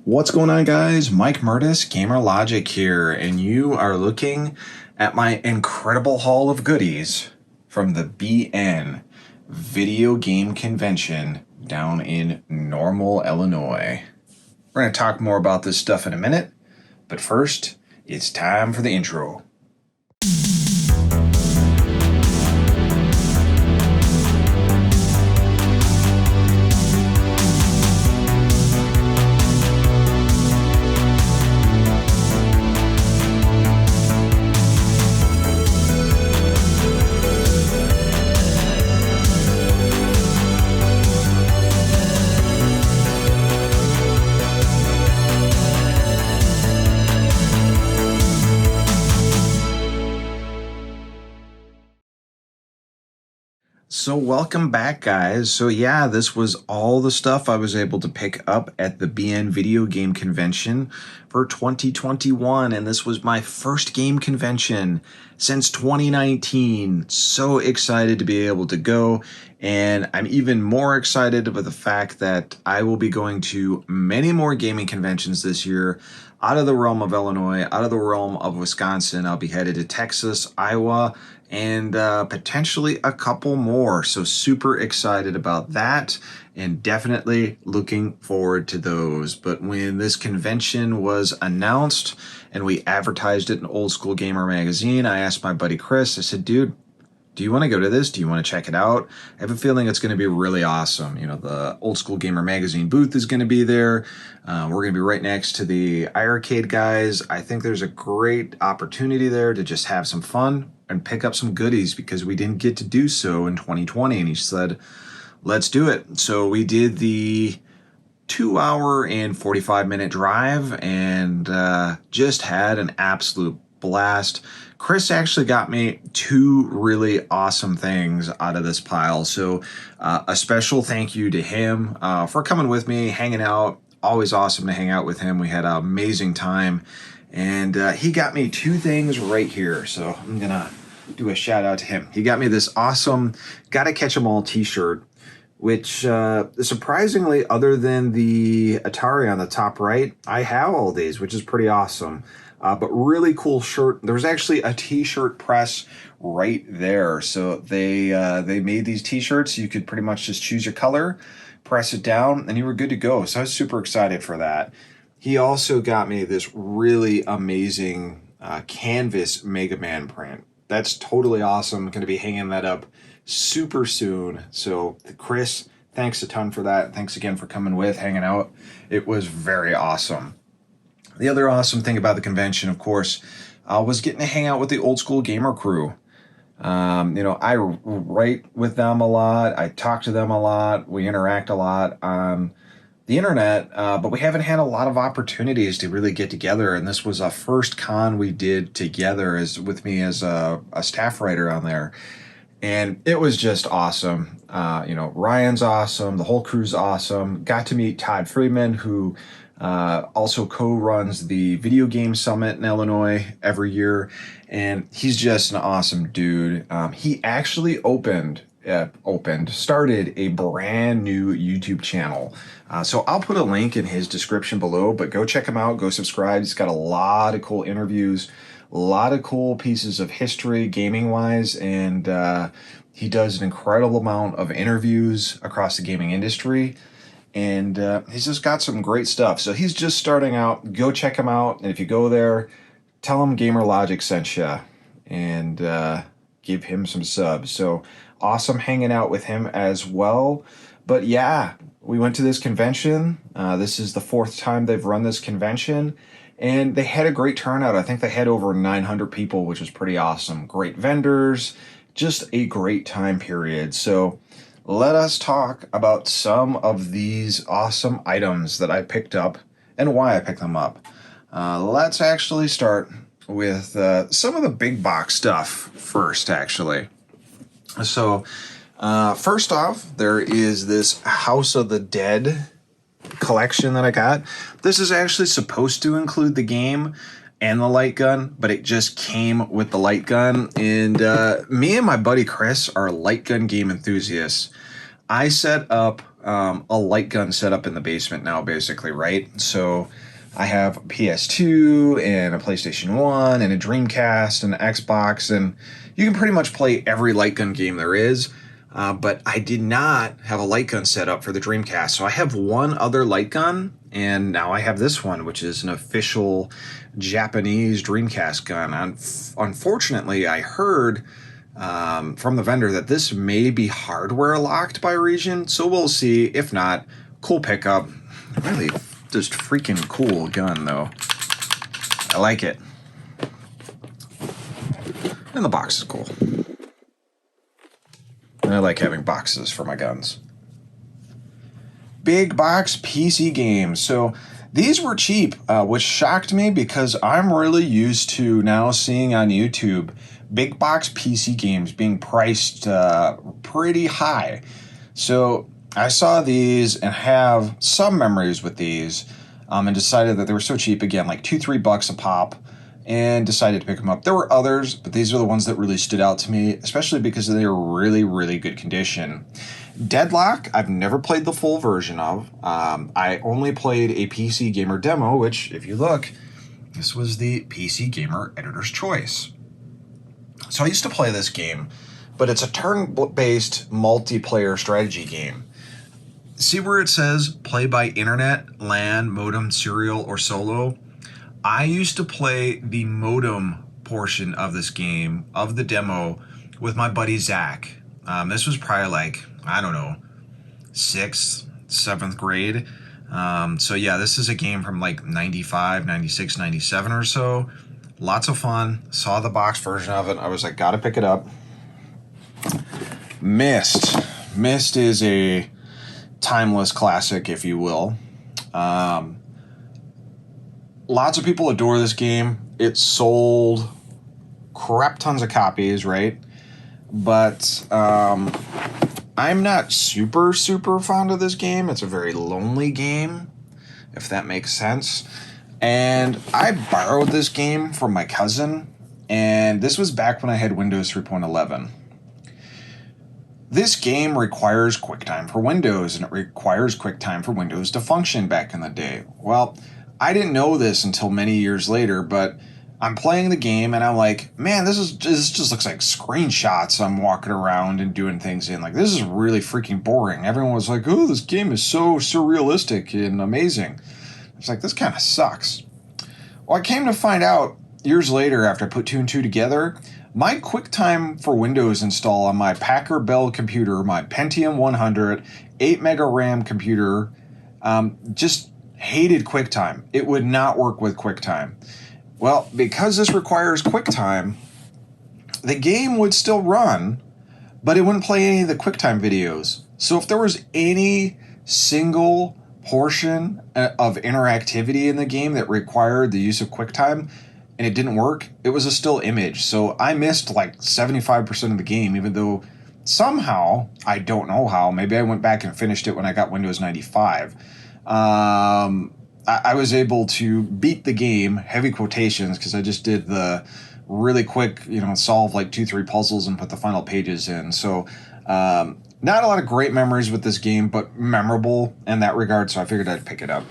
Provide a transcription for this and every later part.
What's going on, guys? Mike Murtis, Gamer Logic here, and you are looking at my incredible haul of goodies from the BN Video Game Convention down in Normal, Illinois. We're going to talk more about this stuff in a minute, but first, it's time for the intro. So welcome back, guys. So yeah, this was all the stuff I was able to pick up at the BN Video Game Convention for 2021, and this was my first game convention since 2019. So excited to be able to go, and I'm even more excited about the fact that I will be going to many more gaming conventions this year out of the realm of Illinois, out of the realm of Wisconsin. I'll be headed to Texas, Iowa, and potentially a couple more. So super excited about that and definitely looking forward to those. But when this convention was announced and we advertised it in Old School Gamer magazine, I asked my buddy Chris, I said, dude, do you want to go to this? Do you want to check it out? I have a feeling it's going to be really awesome. You know, the Old School Gamer magazine booth is going to be there. We're going to be right next to the iArcade guys. I think there's a great opportunity there to just have some fun and pick up some goodies because we didn't get to do so in 2020. And he said, let's do it. So we did the 2-hour and 45-minute drive and just had an absolute blast. Chris actually got me two really awesome things out of this pile. So a special thank you to him for coming with me, hanging out. Always awesome to hang out with him. We had an amazing time. And he got me two things right here. So I'm going to do a shout out to him. He got me this awesome Gotta Catch 'Em All t-shirt, which surprisingly, other than the Atari on the top right, I have all these, which is pretty awesome. But really cool shirt. There was actually a t-shirt press right there. So they made these t-shirts. You could pretty much just choose your color, press it down, and you were good to go. So I was super excited for that. He also got me this really amazing canvas Mega Man print. That's totally awesome. Going to be hanging that up super soon. So Chris, thanks a ton for that. Thanks again for coming with, hanging out. It was very awesome. The other awesome thing about the convention, of course, was getting to hang out with the Old School Gamer crew. I write with them a lot. I talk to them a lot. We interact a lot on the internet, but we haven't had a lot of opportunities to really get together. And this was a first con we did together with me as a staff writer on there. And it was just awesome. Ryan's awesome. The whole crew's awesome. Got to meet Todd Friedman, who also co-runs the Video Game Summit in Illinois every year, and he's just an awesome dude. He actually started a brand new YouTube channel. So I'll put a link in his description below, but go check him out, go subscribe. He's got a lot of cool interviews, a lot of cool pieces of history gaming-wise, and he does an incredible amount of interviews across the gaming industry. And he's just got some great stuff. So he's just starting out. Go check him out. And if you go there, tell him Gamer Logic sent you and give him some subs. So awesome hanging out with him as well. But yeah, we went to this convention. This is the fourth time they've run this convention. And they had a great turnout. I think they had over 900 people, which was pretty awesome. Great vendors. Just a great time period. So let us talk about some of these awesome items that I picked up and why I picked them up. Let's actually start with some of the big box stuff first, actually. So, first off, there is this House of the Dead collection that I got. This is actually supposed to include the game and the light gun, but it just came with the light gun. And me and my buddy Chris are light gun game enthusiasts. I set up a light gun set up in the basement now, basically, right? So I have a PS2 and a PlayStation 1 and a Dreamcast and an Xbox, and you can pretty much play every light gun game there is. But I did not have a light gun set up for the Dreamcast. So I have one other light gun, and now I have this one, which is an official Japanese Dreamcast gun. Unfortunately, I heard from the vendor that this may be hardware locked by region, so we'll see. If not, cool pickup. Really just freaking cool gun, though. I like it. And the box is cool. I like having boxes for my guns. Big box PC games. So these were cheap, which shocked me because I'm really used to now seeing on YouTube big box PC games being priced pretty high. So I saw these and have some memories with these, and decided that they were so cheap, again, like $2-3 a pop, and decided to pick them up. There were others, but these are the ones that really stood out to me, especially because they were really, really good condition. Deadlock, I've never played the full version of. I only played a PC Gamer demo, which, if you look, this was the PC Gamer Editor's Choice. So I used to play this game, but it's a turn-based multiplayer strategy game. See where it says play by internet, LAN, modem, serial, or solo? I used to play the modem portion of this game, of the demo, with my buddy Zach. This was probably like, I don't know, 6th, 7th grade. So yeah, this is a game from like 95, 96, 97 or so. Lots of fun. Saw the box version of it. I was like, gotta pick it up. Myst. Myst is a timeless classic, if you will. Lots of people adore this game. It sold crap tons of copies, right? But I'm not super fond of this game. It's a very lonely game, if that makes sense. And I borrowed this game from my cousin, and this was back when I had Windows 3.11. This game requires QuickTime for Windows, and it requires QuickTime for Windows to function back in the day. Well, I didn't know this until many years later, but I'm playing the game and I'm like, man, this just looks like screenshots I'm walking around and doing things in. Like, this is really freaking boring. Everyone was like, oh, this game is so surrealistic and amazing. It's like, this kind of sucks. Well, I came to find out years later, after I put 2 and 2 together, my QuickTime for Windows install on my Packard Bell computer, my Pentium 100, 8 mega RAM computer, just hated QuickTime. It would not work with QuickTime. Well, because this requires QuickTime, the game would still run, but it wouldn't play any of the QuickTime videos. So if there was any single portion of interactivity in the game that required the use of QuickTime and it didn't work, it was a still image. So I missed like 75% of the game, even though somehow, I don't know how, maybe I went back and finished it when I got Windows 95. I was able to beat the game, heavy quotations, because I just did the really quick, solve like 2-3 puzzles and put the final pages in. So not a lot of great memories with this game, but memorable in that regard, so I figured I'd pick it up.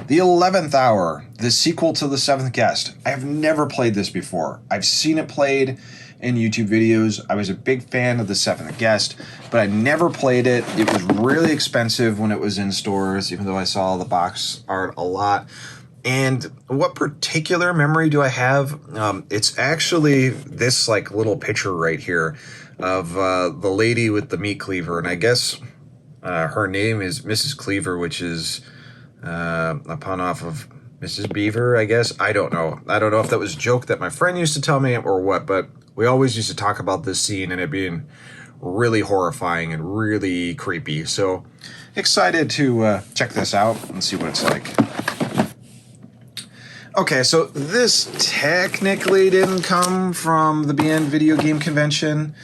The 11th Hour, the sequel to The Seventh Guest. I have never played this before. I've seen it played in YouTube videos. I was a big fan of The Seventh Guest, but I never played it. It was really expensive when it was in stores, even though I saw the box art a lot. And what particular memory do I have? It's actually this like little picture right here of the lady with the meat cleaver, and I guess her name is Mrs. Cleaver, which is a pun off of Mrs. Beaver, I guess. I don't know. I don't know if that was a joke that my friend used to tell me or what, but we always used to talk about this scene and it being really horrifying and really creepy. So excited to check this out and see what it's like. Okay, so this technically didn't come from the BN Video Game Convention,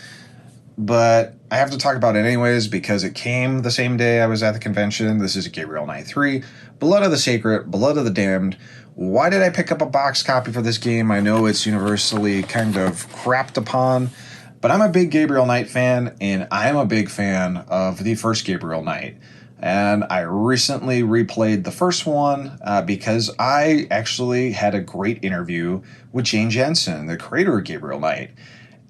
but I have to talk about it anyways because it came the same day I was at the convention. This is Gabriel Knight 3, Blood of the Sacred, Blood of the Damned. Why did I pick up a box copy for this game? I know it's universally kind of crapped upon. But I'm a big Gabriel Knight fan, and I'm a big fan of the first Gabriel Knight. And I recently replayed the first one because I actually had a great interview with Jane Jensen, the creator of Gabriel Knight.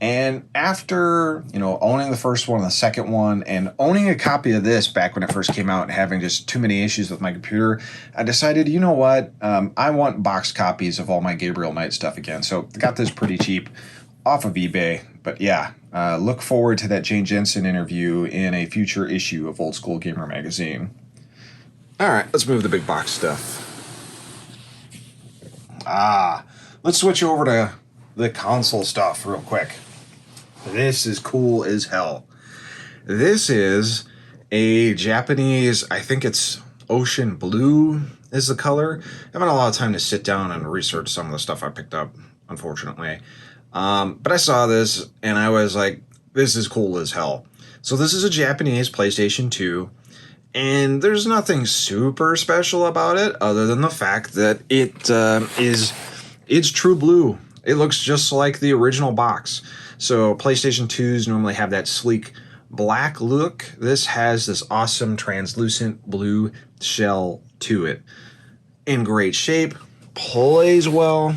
And after, owning the first one and the second one and owning a copy of this back when it first came out and having just too many issues with my computer, I decided, you know what? I want boxed copies of all my Gabriel Knight stuff again. So I got this pretty cheap off of eBay. But yeah, look forward to that Jane Jensen interview in a future issue of Old School Gamer magazine. All right, let's move the big box stuff. Let's switch over to the console stuff real quick. This is cool as hell. This is a Japanese, I think it's ocean blue is the color. I haven't had a lot of time to sit down and research some of the stuff I picked up, unfortunately. But I saw this and I was like, this is cool as hell. So this is a Japanese PlayStation 2, and there's nothing super special about it other than the fact that it's true blue. It looks just like the original box. So PlayStation 2s normally have that sleek black look. This has this awesome translucent blue shell to it. In great shape, plays well.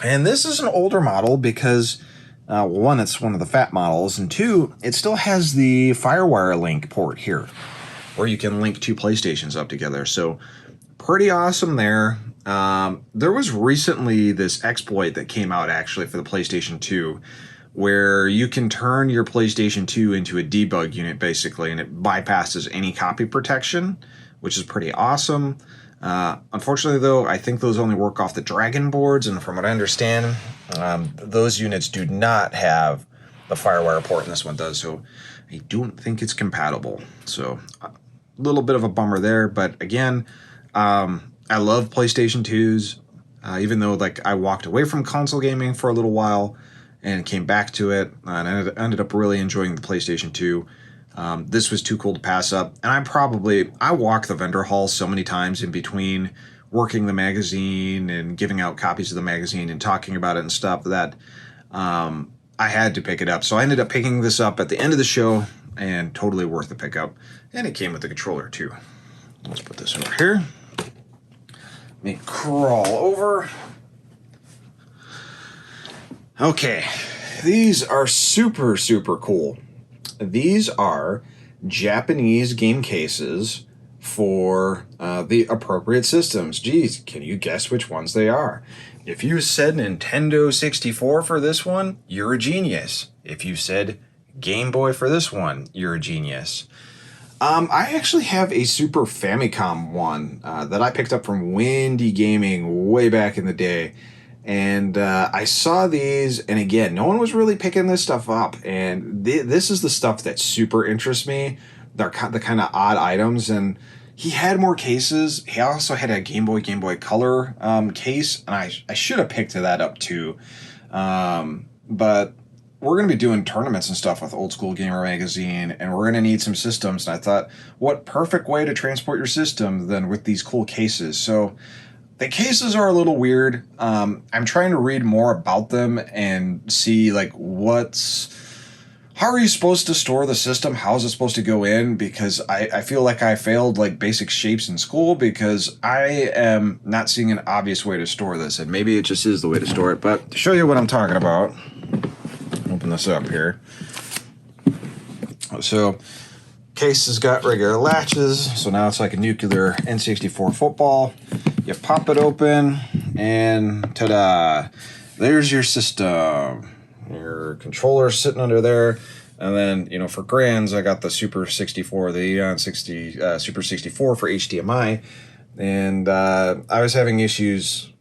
And this is an older model because, one, it's one of the fat models, and two, it still has the FireWire Link port here, where you can link two PlayStations up together. So pretty awesome there. There was recently this exploit that came out actually for the PlayStation 2, where you can turn your PlayStation 2 into a debug unit basically, and it bypasses any copy protection, which is pretty awesome. Unfortunately though, I think those only work off the Dragon boards, and from what I understand, those units do not have the FireWire port, and this one does, so I don't think it's compatible. So a little bit of a bummer there, but again, I love PlayStation 2s, even though I walked away from console gaming for a little while and came back to it, and I ended up really enjoying the PlayStation 2. This was too cool to pass up, and I walk the vendor hall so many times in between working the magazine and giving out copies of the magazine and talking about it and stuff that I had to pick it up. So I ended up picking this up at the end of the show, and totally worth the pickup. And it came with the controller too. Let's put this over here. Let me crawl over. Okay, these are super, super cool. These are Japanese game cases for the appropriate systems. Geez, can you guess which ones they are? If you said Nintendo 64 for this one, you're a genius. If you said Game Boy for this one, you're a genius. I actually have a Super Famicom one that I picked up from Windy Gaming way back in the day. And I saw these, and again, no one was really picking this stuff up. And this is the stuff that super interests me. They're the kind of odd items. And he had more cases. He also had a Game Boy Color case, and I should have picked that up too. But we're going to be doing tournaments and stuff with Old School Gamer magazine, and we're going to need some systems. And I thought, what perfect way to transport your system than with these cool cases? So the cases are a little weird. I'm trying to read more about them and see how are you supposed to store the system? How is it supposed to go in? Because I feel like I failed basic shapes in school because I am not seeing an obvious way to store this, and maybe it just is the way to store it. But to show you what I'm talking about, open this up here. So case has got regular latches, so now it's like a nuclear N64 football. You pop it open, and ta-da! There's your system. Your controller's sitting under there, and then for grands, I got the Super 64, the Eon Super 64 for HDMI, and I was having issues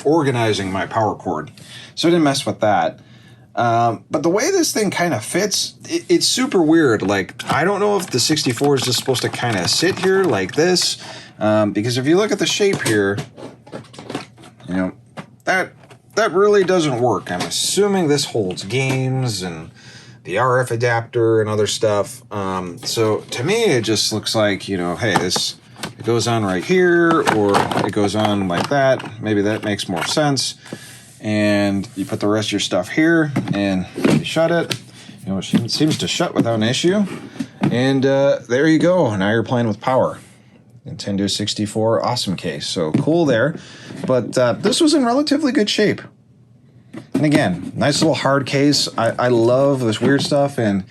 organizing my power cord, so I didn't mess with that. But the way this thing kind of fits, it's super weird. I don't know if the 64 is just supposed to kind of sit here like this, because if you look at the shape here, that really doesn't work. I'm assuming this holds games and the RF adapter and other stuff. So to me, it just looks like, hey, it goes on right here, or it goes on like that. Maybe that makes more sense. and you put the rest of your stuff here, and you shut it. You know, it seems to shut without an issue. And there you go. Now you're playing with power. Nintendo 64, awesome case. So cool there. But this was in relatively good shape. And again, nice little hard case. I love this weird stuff. And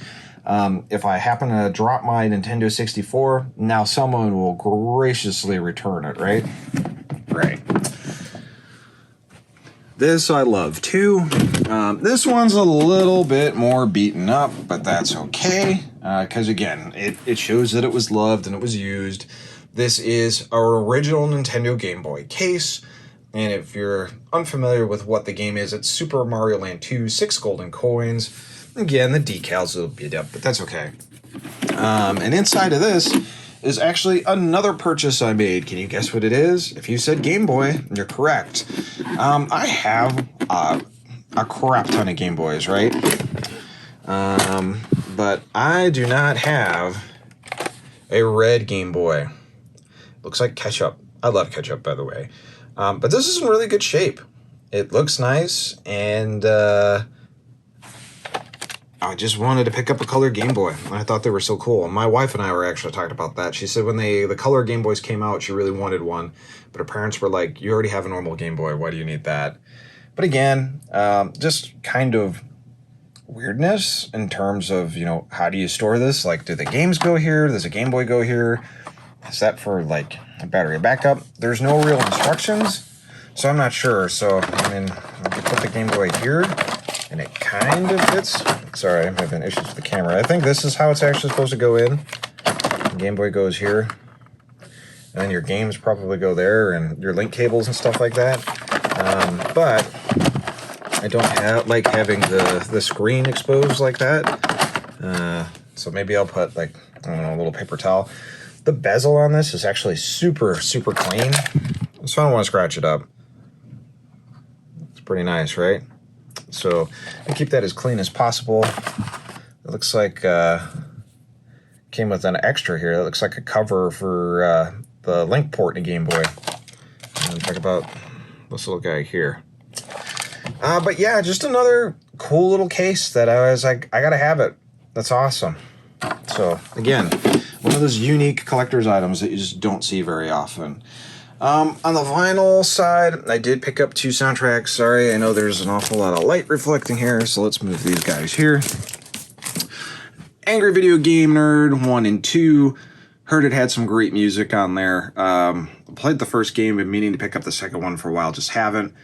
if I happen to drop my Nintendo 64, now someone will graciously return it, right? Right. This I love too. This one's a little bit more beaten up, but that's okay. Because again, it shows that it was loved and it was used. This is our original Nintendo Game Boy case. And if you're unfamiliar with what the game is, it's Super Mario Land 2, 6 golden coins. Again, the decal's a little beat up, but that's okay. And inside of this is actually another purchase I made. Can you guess what it is? If you said Game Boy, you're correct. I have a crap ton of Game Boys, right? But I do not have a red Game Boy. Looks like ketchup. I love ketchup, by the way. But this is in really good shape. It looks nice, and I just wanted to pick up a color Game Boy. I thought they were so cool. My wife and I were actually talking about that. She said when the color Game Boys came out, she really wanted one. But her parents were like, you already have a normal Game Boy. Why do you need that? But again, just kind of weirdness in terms of, you know, how do you store this? Like, do the games go here? Does a Game Boy go here? Is that for, like, a battery backup? There's no real instructions, so I'm not sure. So, I mean, I could put the Game Boy here, and it kind of fits. Sorry, I'm having issues with the camera. I think this is how it's actually supposed to go in. The Game Boy goes here, and then your games probably go there, and your link cables and stuff like that. But I don't like having the screen exposed like that. So maybe I'll put, like, I don't know, a little paper towel. The bezel on this is actually super, super clean, so I don't want to scratch it up. It's pretty nice, right? So I keep that as clean as possible. It looks like came with an extra here. That looks like a cover for the link port in a Game Boy. And talk about this little guy here. But yeah, just another cool little case that I was like, I gotta have it. That's awesome. So again, one of those unique collector's items that you just don't see very often. On the vinyl side, I did pick up 2 soundtracks. Sorry, I know there's an awful lot of light reflecting here, so let's move these guys here. Angry Video Game Nerd 1 and 2. Heard it had some great music on there. Played the first game, been meaning to pick up the second one for a while, just haven't.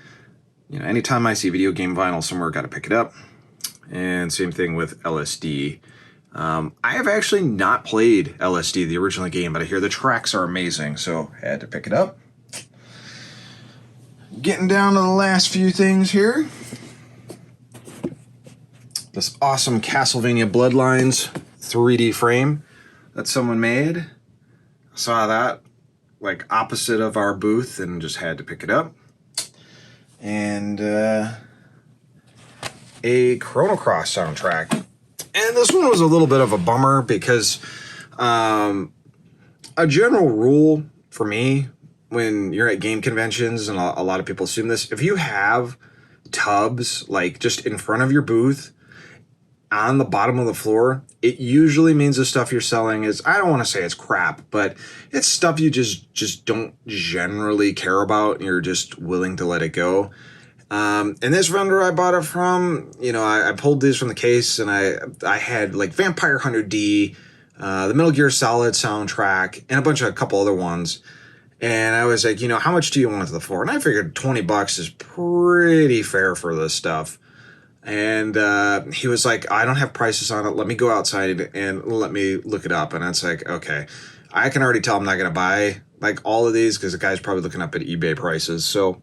You know, anytime I see video game vinyl somewhere, got to pick it up. And same thing with LSD. I have actually not played LSD, the original game, but I hear the tracks are amazing, so I had to pick it up. Getting down to the last few things here. This awesome Castlevania Bloodlines 3D frame that someone made. Saw that, like, opposite of our booth and just had to pick it up. And a Chrono Cross soundtrack. And this one was a little bit of a bummer because a general rule for me when you're at game conventions, and a lot of people assume this, if you have tubs like just in front of your booth on the bottom of the floor, it usually means the stuff you're selling is, I don't want to say it's crap, but it's stuff you just don't generally care about and you're just willing to let it go. And this vendor I bought it from, you know, I pulled these from the case, and I had like Vampire Hunter D, the Metal Gear Solid soundtrack, and a couple other ones. And I was like, you know, how much do you want it for? And I figured $20 is pretty fair for this stuff. And he was like, I don't have prices on it. Let me go outside and let me look it up. And it's like, okay, I can already tell I'm not going to buy like all of these because the guy's probably looking up at eBay prices. So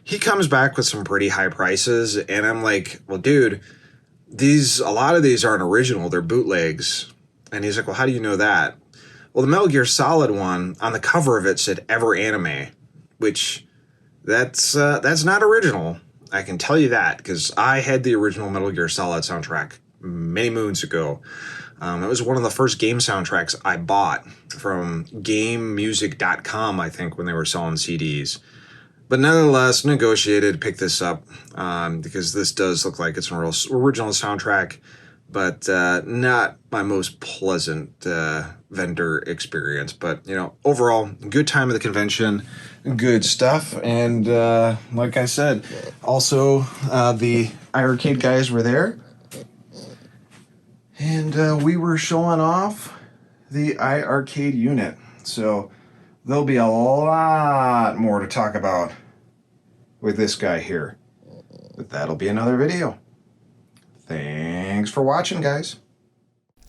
he comes back with some pretty high prices. And I'm like, well, dude, a lot of these aren't original. They're bootlegs. And he's like, well, how do you know that? Well, the Metal Gear Solid one, on the cover of it said Ever Anime, which that's not original. I can tell you that because I had the original Metal Gear Solid soundtrack many moons ago. It was one of the first game soundtracks I bought from GameMusic.com, I think, when they were selling CDs. But nonetheless, negotiated to pick this up because this does look like it's an original soundtrack, but not my most pleasant vendor experience. But, you know, overall, good time at the convention, good stuff. And like I said, also the iArcade guys were there. And we were showing off the iArcade unit. So there'll be a lot more to talk about with this guy here. But that'll be another video. Thanks for watching, guys.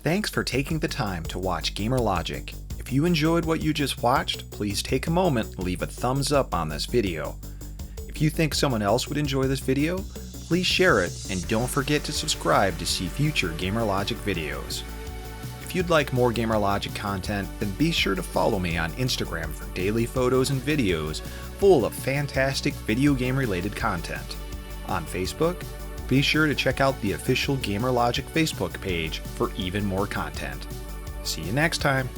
Thanks for taking the time to watch GamerLogic. If you enjoyed what you just watched, please take a moment and leave a thumbs up on this video. If you think someone else would enjoy this video, please share it, and don't forget to subscribe to see future GamerLogic videos. If you'd like more GamerLogic content, then be sure to follow me on Instagram for daily photos and videos full of fantastic video game related content. On Facebook, be sure to check out the official GamerLogic Facebook page for even more content. See you next time!